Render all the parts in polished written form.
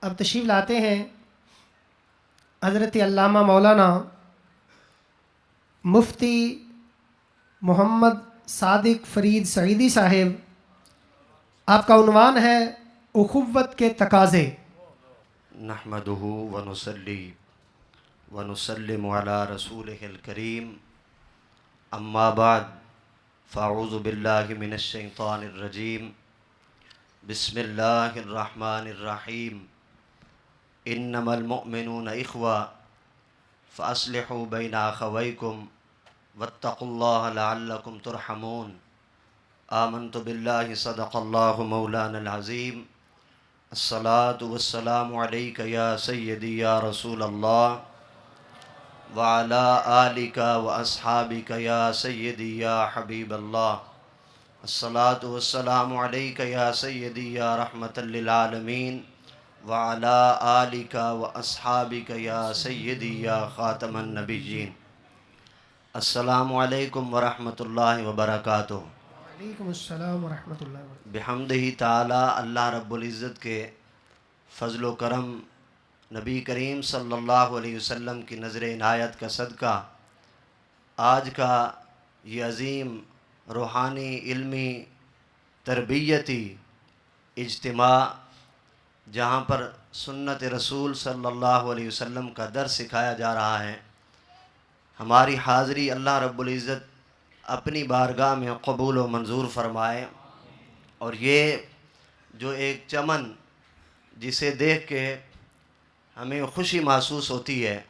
अब तशरीफ़ लाते हैं हज़रत अल्लामा मौलाना मुफ्ती मोहम्मद सादिक फ़रीद सईदी साहिब। आपका उन्वान है उख़ुव्वत के तकाज़े। नहमदुहु व नुसल्ली व नुसल्लिमु अला रसूलिहिल करीम, अम्मा बाद, फ़अऊज़ु बिल्लाहि मिनश शैतानिर रजीम, बिस्मिल्लाहिर रहमानिर रहीम। इन्नमल मुअमिनूना इख़्वा फ़अस्लिहू बैना अख़वैकुम वत्तक़ुल्लाह लअल्लकुम तुरहमून। आमन्तु बिल्लाहि सदक़ल्लाहु मौलानल अज़ीम। अस्सलातु वस्सलामु अलैका या सय्यदी या रसूल अल्लाह व अला आलिका व अस्हाबिका या सय्यदी या हबीब अल्लाह। अस्सलातु वस्सलामु अलैका या सय्यदी या रहमतल लिल आलमीन व अला आलिका व अस्हाबिका या सय्यदी या ख़ातमन नबिय्यीन। अस्सलामु अलैकुम व रहमतुल्लाहि व बरकातुहू। वालेकुम अस्सलाम व रहमतुल्लाहि व बरकातुहू। बिहम्दिही ताला, अल्लाह रब्बुल इज़्ज़त के फ़ज़्ल व करम, नबी करीम सल्लल्लाहु अलैहि वसल्लम की नज़र इनायत का सदका आज का ये अज़ीम रूहानी इल्मी तरबियती इज्तिमा, जहाँ पर सुन्नत रसूल सल्लल्लाहु अलैहि वसल्लम का दर्स सिखाया जा रहा है, हमारी हाज़री अल्लाह रब्बुल इज़्ज़त अपनी बारगाह में कबूल व मंजूर फ़रमाए। और ये जो एक चमन जिसे देख के हमें खुशी महसूस होती है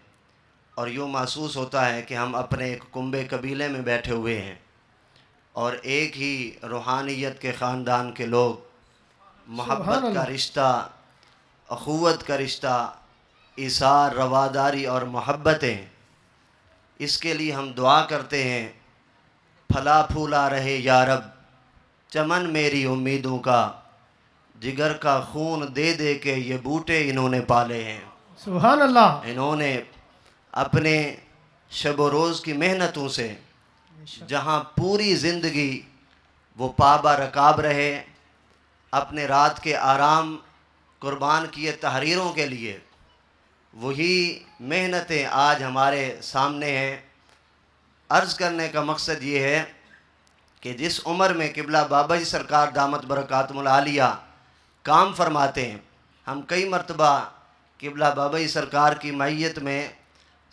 और यूँ महसूस होता है कि हम अपने एक कुंबे कबीले में बैठे हुए हैं और एक ही रूहानियत के ख़ानदान के लोग, सुभान मोहब्बत का अल्लाह। रिश्ता, अखुवत का रिश्ता, इसार, रवादारी और मोहब्बतें, इसके लिए हम दुआ करते हैं। फला फूला रहे या रब चमन मेरी उम्मीदों का, जिगर का खून दे दे के ये बूटे इन्होंने पाले हैं। सुभान अल्लाह। इन्होंने अपने शब व रोज़ की मेहनतों से जहाँ पूरी ज़िंदगी वो पाबा रकाब रहे, अपने रात के आराम कुर्बान किए तहरीरों के लिए, वही मेहनतें आज हमारे सामने हैं। अर्ज़ करने का मकसद ये है कि जिस उम्र में किबला बाबा जी सरकार दामत बरकातुहुल आलिया काम फरमाते हैं, हम कई मरतबा किबला बाबा जी सरकार की मैयत में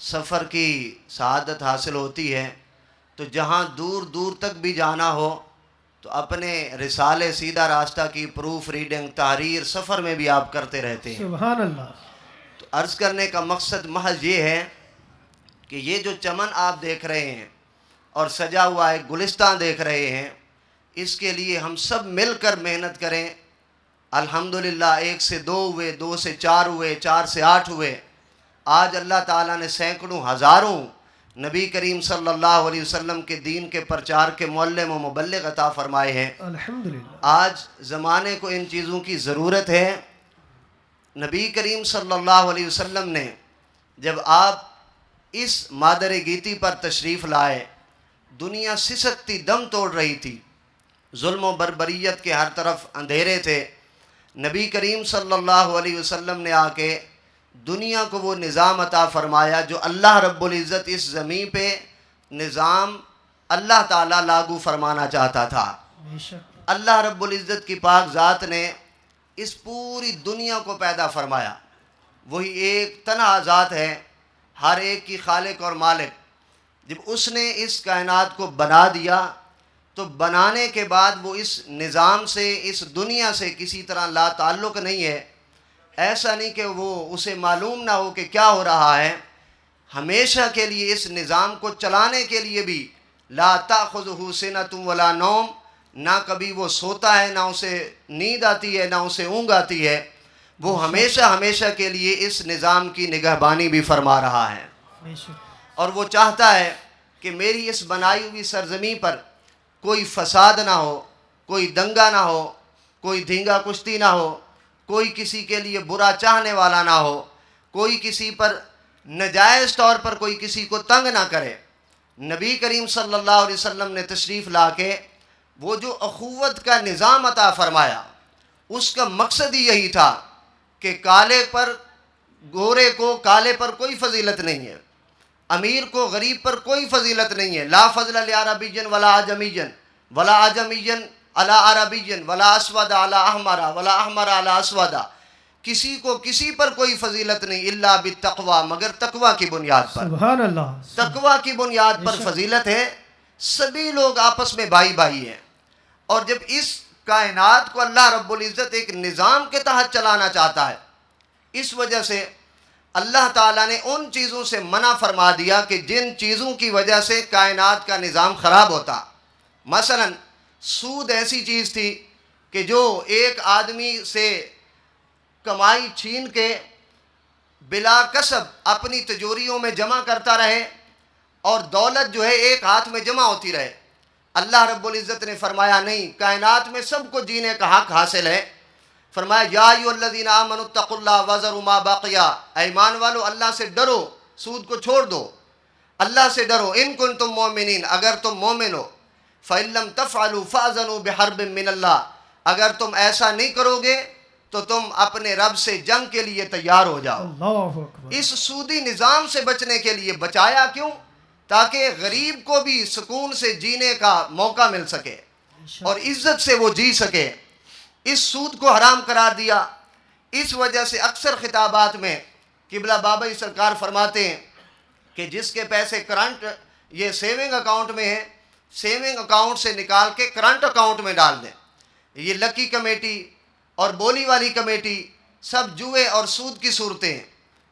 सफ़र की सआदत हासिल होती है, तो जहाँ दूर दूर तक भी जाना हो तो अपने रिसाले सीधा रास्ता की प्रूफ रीडिंग तहरीर सफ़र में भी आप करते रहते हैं। सुभान अल्लाह। तो अर्ज़ करने का मकसद महज ये है कि ये जो चमन आप देख रहे हैं और सजा हुआ एक गुलिस्तान देख रहे हैं, इसके लिए हम सब मिलकर मेहनत करें। अल्हम्दुलिल्लाह 1 से 2 हुए, 2 से 4 हुए, 4 से 8 हुए। आज अल्लाह ताला ने सैकड़ों हज़ारों नबी करीम सल्लल्लाहु अलैहि वसल्लम के दीन के प्रचार के मुअल्लिम व मुबल्लिग अता फ़रमाए हैं। अल्हम्दुलिल्लाह। आज ज़माने को इन चीज़ों की ज़रूरत है। नबी करीम सल्लल्लाहु अलैहि वसल्लम ने जब आप इस मादर गीती पर तशरीफ़ लाए, दुनिया सिसकती दम तोड़ रही थी, जुल्म व बर्बरियत के हर तरफ अंधेरे थे। नबी करीम सल्लल्लाहु अलैहि वसल्लम ने आके दुनिया को वो निज़ाम अता फ़रमाया जो अल्लाह रब्बुल इज़्ज़त इस ज़मीन पे निज़ाम अल्लाह ताला लागू फरमाना चाहता था। बेशक। अल्लाह रब्बुल इज़्ज़त की पाक ज़ात ने इस पूरी दुनिया को पैदा फरमाया। वही एक तन्हा ज़ात है, हर एक की खालिक और मालिक। जब उसने इस कायनात को बना दिया तो बनाने के बाद वो इस निज़ाम से, इस दुनिया से किसी तरह ला ताल्लुक़ नहीं है। ऐसा नहीं कि वो उसे मालूम ना हो कि क्या हो रहा है। हमेशा के लिए इस निज़ाम को चलाने के लिए भी ला ताख़ुज़ुहु सिनतुम वला नौम, ना कभी वो सोता है, ना उसे नींद आती है, ना उसे ऊँघ आती है। वो हमेशा हमेशा के लिए इस निज़ाम की निगहबानी भी फरमा रहा है। बेशक। और वो चाहता है कि मेरी इस बनाई हुई सरजमी पर कोई फसाद ना हो, कोई दंगा ना हो, कोई धींगा कुश्ती ना हो, कोई किसी के लिए बुरा चाहने वाला ना हो, कोई किसी पर नजायज़ तौर पर कोई किसी को तंग ना करे। नबी करीम सल्लल्लाहु अलैहि वसल्लम ने तशरीफ़ ला के वो जो अखुवत का निज़ाम अता फ़रमाया, उसका मकसद ही यही था कि काले पर गोरे को काले पर कोई फजीलत नहीं है, अमीर को गरीब पर कोई फजीलत नहीं है। ला फजल अला अरबियन वला अजमियन वला अजमियन अला अरबियन वला अस्वदा अला अहमरा वला अहमरा अला अस्वदा। किसी को किसी पर कोई फजीलत नहीं इल्ला बित्तक़वा, मगर तकवा की बुनियाद पर। सुभान अल्लाह। तकवा की बुनियाद पर फजीलत है। सभी लोग आपस में भाई भाई हैं। और जब इस कायनात को अल्लाह रब्बुल इज़्ज़त एक निज़ाम के तहत चलाना चाहता है, इस वजह से अल्लाह ताला ने उन चीज़ों से मना फरमा दिया कि जिन चीज़ों की वजह से कायनात का निज़ाम ख़राब होता। मसलन सूद ऐसी चीज़ थी कि जो एक आदमी से कमाई छीन के बिला कसब अपनी तिजोरियों में जमा करता रहे और दौलत जो है एक हाथ में जमा होती रहे। अल्लाह रब्बुल इज़्ज़त ने फरमाया नहीं, कायनात में सबको जीने का हक हासिल है। फरमाया या अय्युहल्लज़ीना आमनुत्तक़ुल्लाह वज़रू मा बक़िया, ईमान वालो अल्लाह से डरो, सूद को छोड़ दो, अल्लाह से डरो। इन कुंतुम मोमिनीन, अगर तुम मोमिन हो। फ़इल्लम तफ़अलू फ़अज़नू बिहर्बिन मिनल्लाह, अगर तुम ऐसा नहीं करोगे तो तुम अपने रब से जंग के लिए तैयार हो जाओ। अल्लाहु अकबर। इस सूदी निज़ाम से बचने के लिए बचाया क्यों? ताकि गरीब को भी सुकून से जीने का मौका मिल सके और इज्जत से वो जी सके। इस सूद को हराम करार दिया। इस वजह से अक्सर खिताबात में किबला बाबा सरकार फरमाते हैं कि जिसके पैसे करंट ये सेविंग अकाउंट में है, सेविंग अकाउंट से निकाल के करंट अकाउंट में डाल दें। ये लकी कमेटी और बोली वाली कमेटी सब जुए और सूद की सूरतें हैं,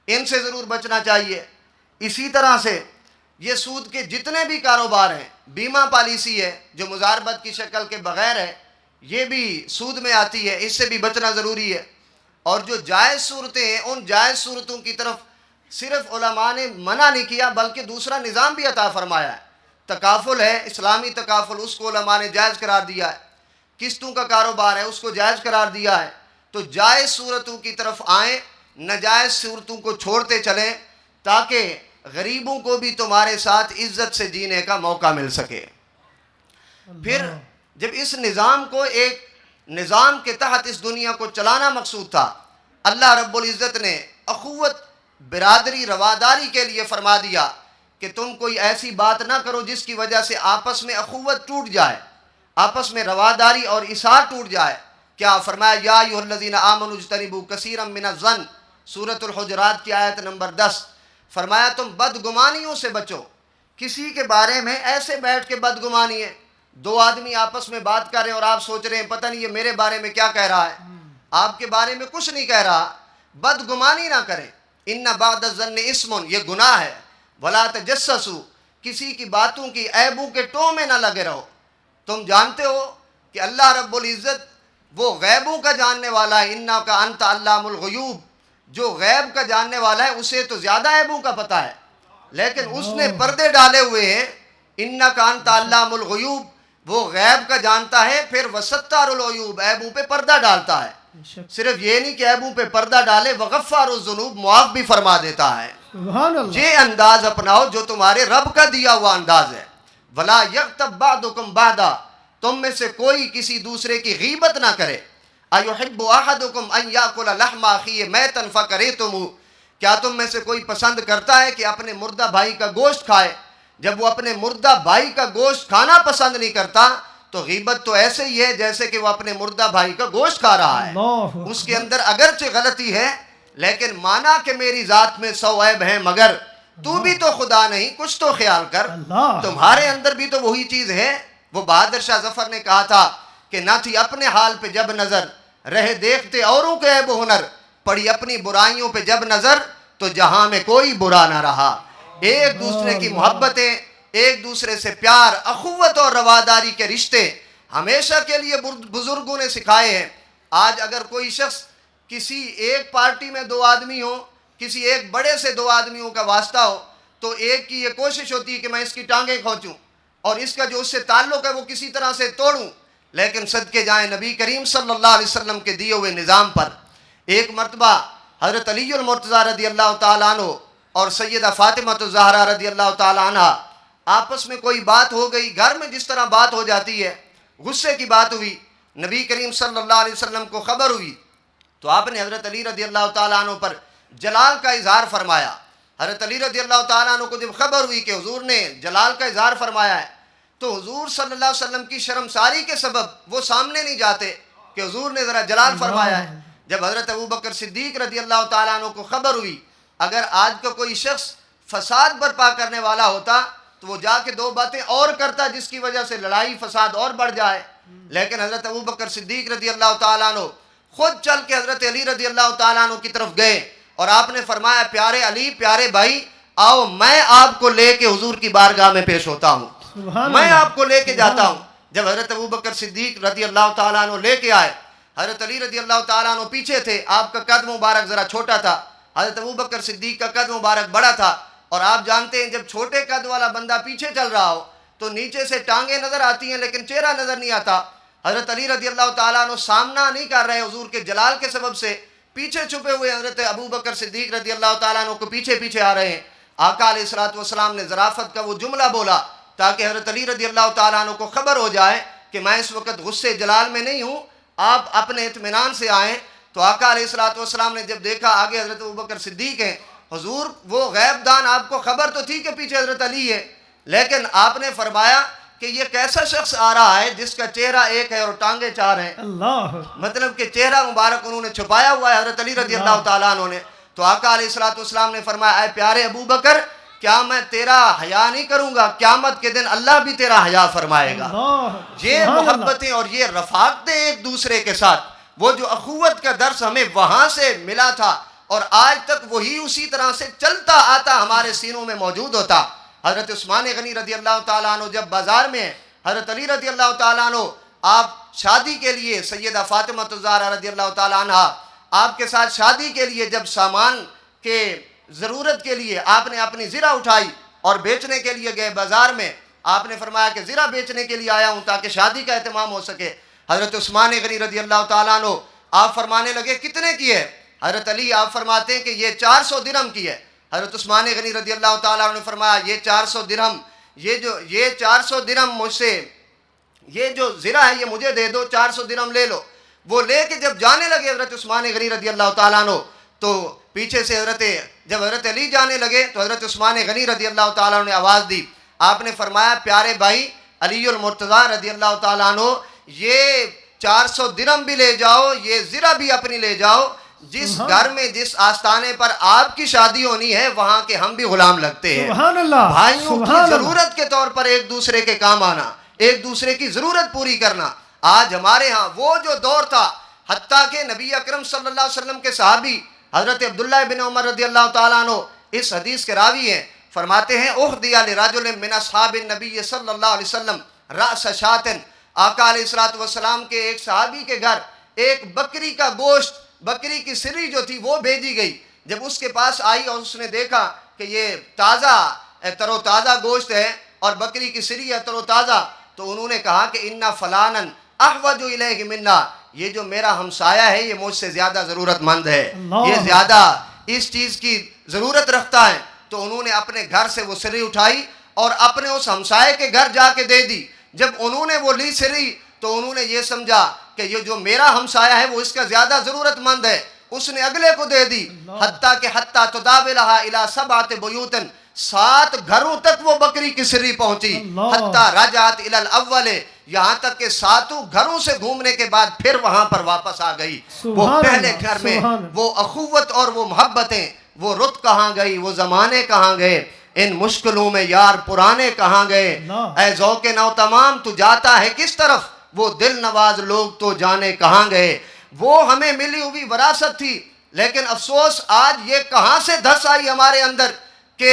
इनसे ज़रूर बचना चाहिए। इसी तरह से ये सूद के जितने भी कारोबार हैं, बीमा पॉलिसी है जो मुजारबत की शक्ल के बग़ैर है, ये भी सूद में आती है, इससे भी बचना ज़रूरी है। और जो जायज़ सूरतें हैं, उन जायज़ सूरतों की तरफ सिर्फ उलमा ने मना नहीं किया बल्कि दूसरा निज़ाम भी अता फरमाया है। तकाफुल है, इस्लामी तकाफुल, उसको उलमा ने जायज़ करार दिया है। किस्तों का कारोबार है, उसको जायज़ करार दिया है। तो जायज़ सूरतों की तरफ आएँ, नाजायज़ सूरतों को छोड़ते चलें ताकि गरीबों को भी तुम्हारे साथ इज्जत से जीने का मौका मिल सके। फिर जब इस निज़ाम को एक निज़ाम के तहत इस दुनिया को चलाना मकसूद था, अल्लाह रब्बुल इज़्ज़त ने अखुवत बिरादरी रवादारी के लिए फरमा दिया कि तुम कोई ऐसी बात ना करो जिसकी वजह से आपस में अखुवत टूट जाए, आपस में रवादारी और इसार टूट जाए। क्या फरमाया? या अय्युहल्लज़ीना आमनू इज्तनिबू कसीरम मिनज़्ज़न, सूरतुल हुजरात की आयत नंबर 10। फरमाया तुम बदगुमानियों से बचो। किसी के बारे में ऐसे बैठ के बदगुमानी है, दो आदमी आपस में बात कर रहे हैं और आप सोच रहे हैं पता नहीं ये मेरे बारे में क्या कह रहा है, आपके बारे में कुछ नहीं कह रहा। बदगुमानी ना करें। इन्ना बादज़्ज़न्नि इस्मुन, ये गुनाह है। वला तजस्ससू, किसी की बातों की ऐबों के टों में ना लगे रहो। तुम जानते हो कि अल्लाह रब्बुल इज़्ज़त वो गैबों का जानने वाला है। इन्ना का अंत अल्लामुल गुयूब, जो गैब का जानने वाला है उसे तो ज़्यादा ऐबों का पता है, लेकिन उसने पर्दे डाले हुए हैं। इन्ना का अंत अल्लामुल गुयूब, वो गैब का जानता है, फिर वसत्तारुल उयूब, ऐबों पे पर्दा डालता है। सिर्फ ये नहीं कि ऐबों पे पर्दा डाले, वगफ्फारुज़ ज़ुनूब, मुआफ़ भी फरमा देता है। ये अंदाज अपनाओ जो तुम्हारे रब का दिया हुआ अंदाज है। वला यग़्तब बअदुकुम बअदा, तुम में से कोई किसी दूसरे की गीबत ना करे। अयुहिब्बु अहदुकुम अन याकुल लहमा अखीहि मैतन फकरिहतुमू, क्या तुम में से कोई पसंद करता है कि अपने मुर्दा भाई का गोश्त खाए? जब वो अपने मुर्दा भाई का गोश्त खाना पसंद नहीं करता तो गीबत तो ऐसे ही है जैसे कि वो अपने मुर्दा भाई का गोश्त खा रहा है। उसके अंदर अगरचे गलती है, लेकिन माना कि मेरी ज़ात में 100 ऐब हैं, मगर तू भी तो खुदा नहीं, कुछ तो ख्याल कर, तुम्हारे अंदर भी तो वही चीज़ है। वो बहादुर शाह जफर ने कहा था कि ना थी अपने हाल पे जब नज़र, रहे देखते औरों के ऐब हुनर, पड़ी अपनी बुराइयों पे जब नज़र, तो जहां में कोई बुरा ना रहा। एक दूसरे की मोहब्बतें, एक दूसरे से प्यार, अखुवत और रवादारी के रिश्ते हमेशा के लिए बुजुर्गों ने सिखाए हैं। आज अगर कोई शख्स किसी एक पार्टी में 2 आदमी हो, किसी एक बड़े से 2 आदमियों का वास्ता हो, तो एक की ये कोशिश होती है कि मैं इसकी टांगें खींचूं और इसका जो उससे ताल्लुक़ है वो किसी तरह से तोड़ूं। लेकिन सदके जाए नबी करीम सल्लल्लाहु अलैहि वसल्लम के दिए हुए निज़ाम पर। एक मरतबा हज़रत अलीउल मुर्तज़ा रज़ियल्लाहु ताला अन्हु और सैयदा फ़ातिमा ज़हरा रज़ियल्लाहु ताला अन्हा आपस में कोई बात हो गई। घर में जिस तरह बात हो जाती है, गुस्से की बात हुई, नबी करीम सल्लल्लाहु अलैहि वसल्लम को खबर हुई तो आपने हज़रत अली रज़ी अल्लाह ताला अन्हु पर जलाल का इजहार फरमाया। हज़रत अली रज़ी अल्लाह ताला अन्हु को जब खबर हुई कि हुजूर ने जलाल का इजहार फरमाया है, तो हुजूर सल्लल्लाहु अलैहि वसल्लम की शर्मसारी के सबब वो सामने नहीं जाते कि हुजूर ने ज़रा जलाल फरमाया है। जब हज़रत अबू बकर सिद्दीक रज़ी अल्लाह ताला अन्हु को खबर हुई, अगर आज का कोई शख्स फसाद बर्पा करने वाला होता तो वो जाके दो बातें और करता जिसकी वजह से लड़ाई फसाद और बढ़ जाए, लेकिन हज़रत अबू बकर सिद्दीक रज़ी अल्लाह ताला अन्हु खुद चल के हज़रत अली रज़ी अल्लाह ताला अन्हु की तरफ गए और आपने फरमाया, प्यारे अली, प्यारे भाई, आओ मैं आपको लेके हुजूर की बारगाह में पेश होता हूँ, मैं आपको लेके जाता हूँ। जब हज़रत अबू बकर सिद्दीक रज़ी अल्लाह ताला अन्हु लेके आए, हज़रत अली रज़ी अल्लाह ताला अन्हु पीछे थे, आपका कद मुबारक ज़रा छोटा था, हज़रत अबू बकर सिद्दीक का कद मुबारक बड़ा था। और आप जानते हैं जब छोटे कद वाला बंदा पीछे चल रहा हो तो नीचे से टांगे नज़र आती हैं लेकिन चेहरा नज़र नहीं आता। हज़रत अली रज़ी अल्लाह ताला अन्हु सामना नहीं कर रहे हुजूर के जलाल के सबब से, पीछे छुपे हुए हज़रत अबू बकर सिद्दीक रज़ी अल्लाह ताला अन्हु को पीछे पीछे आ रहे हैं। आका अलैहिस्सलातु वस्सलाम ने ज़राफ़त का वो जुमला बोला ताकि हज़रत अली रज़ी अल्लाह ताला अन्हु को खबर हो जाए कि मैं इस वक्त गुस्से जलाल में नहीं हूँ, आप अपने इत्मीनान से आएँ। तो आका अलैहिस्सलातु वस्सलाम ने जब देखा आगे हज़रत अबू बकर सिद्दीक हैं, हुजूर वो गैबदान, आपको खबर तो थी कि पीछे हज़रत अली है, लेकिन आपने फरमाया कि ये कैसा शख्स आ रहा है जिसका चेहरा एक है और टांगे चार हैं, मतलब कि चेहरा मुबारक उन्होंने छुपाया हुआ है हज़रत अली रज़ी अल्लाह ताला अन्हु ने। तो आका अलैहिस्सलातु वस्सलाम ने फरमाया, ऐ प्यारे अबू बकर, क्या मैं तेरा हया नहीं करूँगा? क़यामत के दिन अल्लाह भी तेरा हया फरमाएगा। ये मोहब्बतें और ये रफ़ाक़तें एक दूसरे के साथ, वो जो अखुवत का दर्स हमें वहाँ से मिला था और आज तक वही उसी तरह से चलता आता हमारे सीनों में मौजूद होता। हज़रत उस्मान गनी रज़ी अल्लाह ताला अन्हु जब बाज़ार में हज़रत अली रज़ी अल्लाह ताला अन्हु आप शादी के लिए सैयदा फ़ातिमा ज़हरा रज़ी अल्लाह ताला अन्हा आपके साथ शादी के लिए जब सामान के ज़रूरत के लिए आपने अपनी ज़िरा उठाई और बेचने के लिए गए बाज़ार में, आपने फरमाया कि ज़िरा बेचने के लिए आया हूँ ताकि शादी का एहतमाम हो सके। हज़रत उस्मान गनी रज़ी अल्लाह ताला अन्हु आप फरमाने लगे, कितने की है? हज़रत अली आप फरमाते हैं कि ये 400 दिरहम की है। हज़रत उस्मान गनी रज़ी अल्लाह ताला अन्हु ने फरमाया, ये 400 दिरहम, ये 400 दिरहम मुझसे, ये जो ज़िरा है ये मुझे दे दो, 400 दिरहम ले लो। वो लेके जब जाने लगे हज़रत उस्मान गनी रज़ी अल्लाह ताला अन्हु, तो पीछे से जब हज़रत अली जाने लगे तो हज़रत उस्मान गनी रज़ी अल्लाह ताला अन्हु ने आवाज़ दी, आपने फरमाया, प्यारे भाई अलीउल मुर्तज़ा रज़ी अल्लाह ताला अन्हु, ये 400 दिरहम भी ले जाओ, ये ज़िरा भी अपनी ले जाओ, जिस घर में जिस आस्थाने पर आपकी शादी होनी है वहां के हम भी गुलाम लगते हैं। भाइयों की जरूरत के तौर पर एक दूसरे के काम आना, एक दूसरे की जरूरत पूरी करना। आज हमारे यहाँ वो जो दौर था, हत्ता के नबी अकरम सल्लल्लाहु अलैहि वसल्लम के सहाबी हजरत अब्दुल्लाह बिन उमर रज़ी अल्लाह ताला अन्हु इस हदीस के रावी हैं, फरमाते हैं, उहदिया लिरजुलिन मिन अस्हाबिन नबी सल्लल्लाहु अलैहि वसल्लम रअस शातिन, आका अलैहिस्सलातु वस्सलाम के एक सहाबी के घर एक बकरी का गोश्त, बकरी की सिरी जो थी वो भेजी गई। जब उसके पास आई और उसने देखा कि ये ताज़ा तरोताज़ा गोश्त है और बकरी की सिरी है तरोताज़ा, तो उन्होंने कहा कि इन्ना फलानन अहवजु इलैहि मिन्ना, ये जो मेरा हमसाया है ये मुझसे ज़्यादा ज़रूरतमंद है, ये ज़्यादा इस चीज़ की ज़रूरत रखता है। तो उन्होंने अपने घर से वो सिरी उठाई और अपने उस हमसाये के घर जाके दे दी। जब उन्होंने वो ली सिरी तो उन्होंने ये समझा कि ये जो मेरा हमसाया है वो इसका ज़्यादा ज़रूरतमंद है, उसने अगले को दे दी। हत्ता के हत्ता तुदाविलहा इला सबअत बुयूतन, 7 घरों तक वो बकरी की सिरी पहुंची। हत्ता रजात इलल अव्वले, यहाँ तक के 7 घरों से घूमने के बाद फिर वहां पर वापस आ गई। वो पहले घर में वो अखुवत और वो मोहब्बतें, वो रुत कहाँ गई, वो ज़माने कहाँ गए, इन मुश्किलों में यार पुराने कहाँ गए। ऐ ज़ौक़े नौ तमाम तू जाता है किस तरफ, वो दिल नवाज लोग तो जाने कहाँ गए। वो हमें मिली हुई विरासत थी, लेकिन अफसोस आज ये कहाँ से धस आई हमारे अंदर कि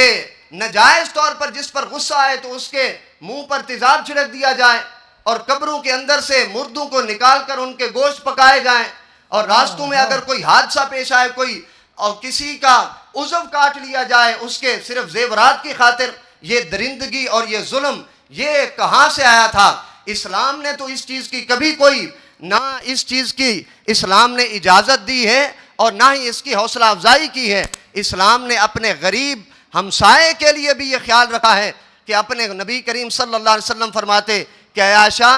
नाजायज़ तौर पर जिस पर गुस्सा आए तो उसके मुंह पर तेजाब छिड़क दिया जाए और कब्रों के अंदर से मुर्दों को निकाल कर उनके गोश्त पकाए जाएं। और रास्तों में अगर कोई हादसा पेश आए, कोई और किसी का उज़व काट लिया जाए उसके सिर्फ जेवरात की खातिर, ये दरिंदगी और ये जुल्म ये कहाँ से आया था। इस्लाम ने तो इस चीज़ की कभी कोई ना इस चीज़ की इस्लाम ने इजाज़त दी है और ना ही इसकी हौसला अफजाई की है। इस्लाम ने अपने गरीब हमसाये के लिए भी ये ख्याल रखा है कि अपने नबी करीम सल्लल्लाहु अलैहि वसल्लम फरमाते कि आयशा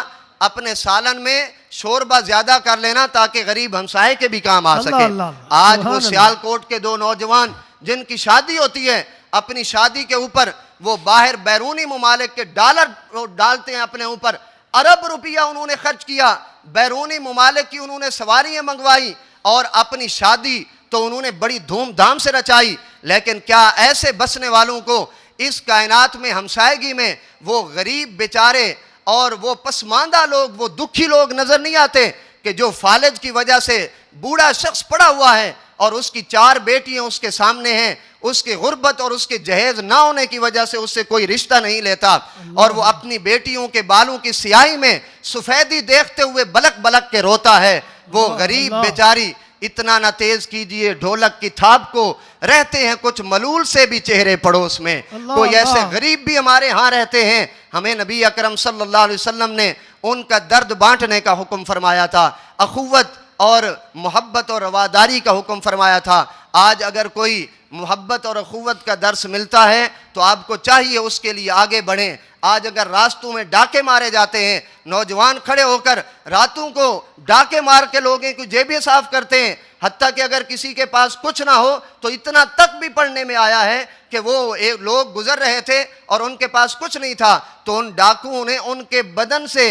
अपने सालन में शोरबा ज्यादा कर लेना ताकि गरीब हमसाए के भी काम आ सके। आज वो सियालकोट के दो नौजवान जिनकी शादी होती है, अपनी शादी के ऊपर वो बाहर बैरूनी मुमालिक के डॉलर डालते हैं, अपने ऊपर अरब रुपया उन्होंने खर्च किया, बैरूनी मुमालिक की उन्होंने सवारियां मंगवाई और अपनी शादी तो उन्होंने बड़ी धूमधाम से रचाई। लेकिन क्या ऐसे बसने वालों को इस कायनात में, हमसायगी में, वो गरीब बेचारे और वो पसमानदा लोग, वो दुखी लोग नजर नहीं आते कि जो फालिज की वजह से बूढ़ा शख्स पड़ा हुआ है और उसकी 4 बेटियां उसके सामने हैं, उसकी गुर्बत और उसके जहेज ना होने की वजह से उससे कोई रिश्ता नहीं लेता और वो अपनी बेटियों के बालों की सियाही में सफेदी देखते हुए बलक बलक के रोता है। वो गरीब बेचारी, इतना ना तेज कीजिए ढोलक की थाप को, रहते हैं कुछ मलूल से भी चेहरे पड़ोस में। कोई ऐसे गरीब भी हमारे यहाँ रहते हैं। हमें नबी अकरम सल्लल्लाहु अलैहि वसल्लम ने उनका दर्द बांटने का हुक्म फरमाया था, अखुवत और मोहब्बत और रवादारी का हुक्म फरमाया था। आज अगर कोई मोहब्बत और अखुवत का दर्स मिलता है तो आपको चाहिए उसके लिए आगे बढ़ें। आज अगर रास्तों में डाके मारे जाते हैं, नौजवान खड़े होकर रातों को डाके मार के लोगों की जेबें साफ करते हैं, हत्ता कि अगर किसी के पास कुछ ना हो तो इतना तक भी पढ़ने में आया है कि वो एक लोग गुजर रहे थे और उनके पास कुछ नहीं था तो उन डाकुओं ने उनके बदन से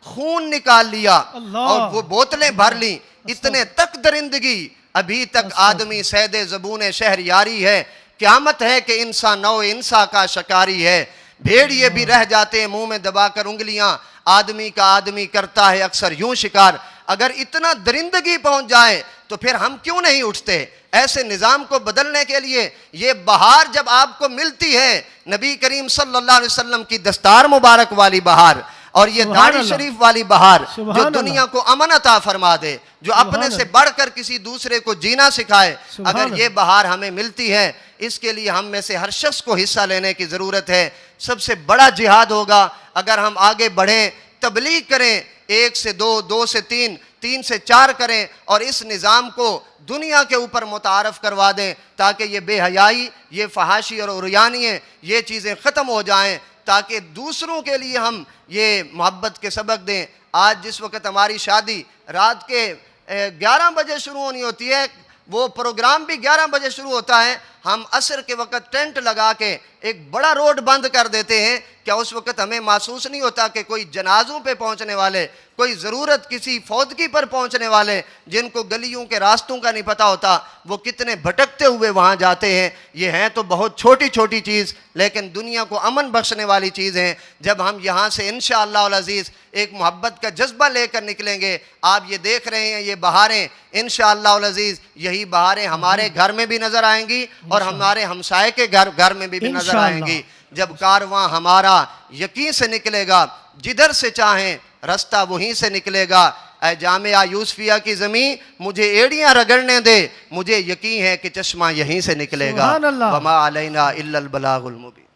खून निकाल लिया और वो बोतलें भर ली। इतने तक दरिंदगी, अभी तक आदमी सैदे ज़बून शहरियारी है। क़यामत है कि इंसान नौ इंसा का शिकारी है। भेड़िए भी रह जाते हैं मुंह में दबाकर उंगलियां, आदमी का आदमी करता है अक्सर यूं शिकार। अगर इतना दरिंदगी पहुंच जाए तो फिर हम क्यों नहीं उठते ऐसे निज़ाम को बदलने के लिए। ये बहार जब आपको मिलती है, नबी करीम सल्लल्लाहु अलैहि वसल्लम की दस्तार मुबारक वाली बहार और ये दाढ़ी शरीफ वाली बहार जो दुनिया को अमन अता फरमा दे, जो अपने से बढ़कर किसी दूसरे को जीना सिखाए, अगर ये बहार हमें मिलती है, इसके लिए हम में से हर शख्स को हिस्सा लेने की ज़रूरत है। सबसे बड़ा जिहाद होगा अगर हम आगे बढ़ें, तबलीग करें, 1 से 2, 2 से 3, 3 से 4 करें और इस निज़ाम को दुनिया के ऊपर मुतारफ़ करवा दें ताकि ये बेहयाई, ये फहाशी और उरियानियाँ, ये चीज़ें ख़त्म हो जाएं, ताकि दूसरों के लिए हम ये मोहब्बत के सबक दें। आज जिस वक्त हमारी शादी रात के 11 बजे शुरू होनी होती है, वो प्रोग्राम भी 11 बजे शुरू होता है, हम असर के वक्त टेंट लगा के एक बड़ा रोड बंद कर देते हैं। क्या उस वक्त हमें महसूस नहीं होता कि कोई जनाजों पे पहुंचने वाले, कोई ज़रूरत किसी फौदगी पर पहुंचने वाले, जिनको गलियों के रास्तों का नहीं पता होता, वो कितने भटकते हुए वहां जाते हैं। ये हैं तो बहुत छोटी छोटी चीज़, लेकिन दुनिया को अमन बख्शने वाली चीज़ हैं। जब हम यहाँ से इंशाअल्लाह अज़ीज़ एक मोहब्बत का जज्बा लेकर निकलेंगे, आप ये देख रहे हैं ये बहारें, इंशाअल्लाह अज़ीज़ यही बहारें हमारे घर में भी नज़र आएंगी और हमारे हमसाए के घर में भी नज़र आएंगी। जब कारवां हमारा यकीन से निकलेगा, जिधर से चाहें रास्ता वहीं से निकलेगा। ऐ जामिया यूसुफिया की ज़मीं मुझे एड़ियां रगड़ने दे, मुझे यकीन है कि चश्मा यहीं से निकलेगा। वमा अलैना इल्लल बलागुल मुबीन।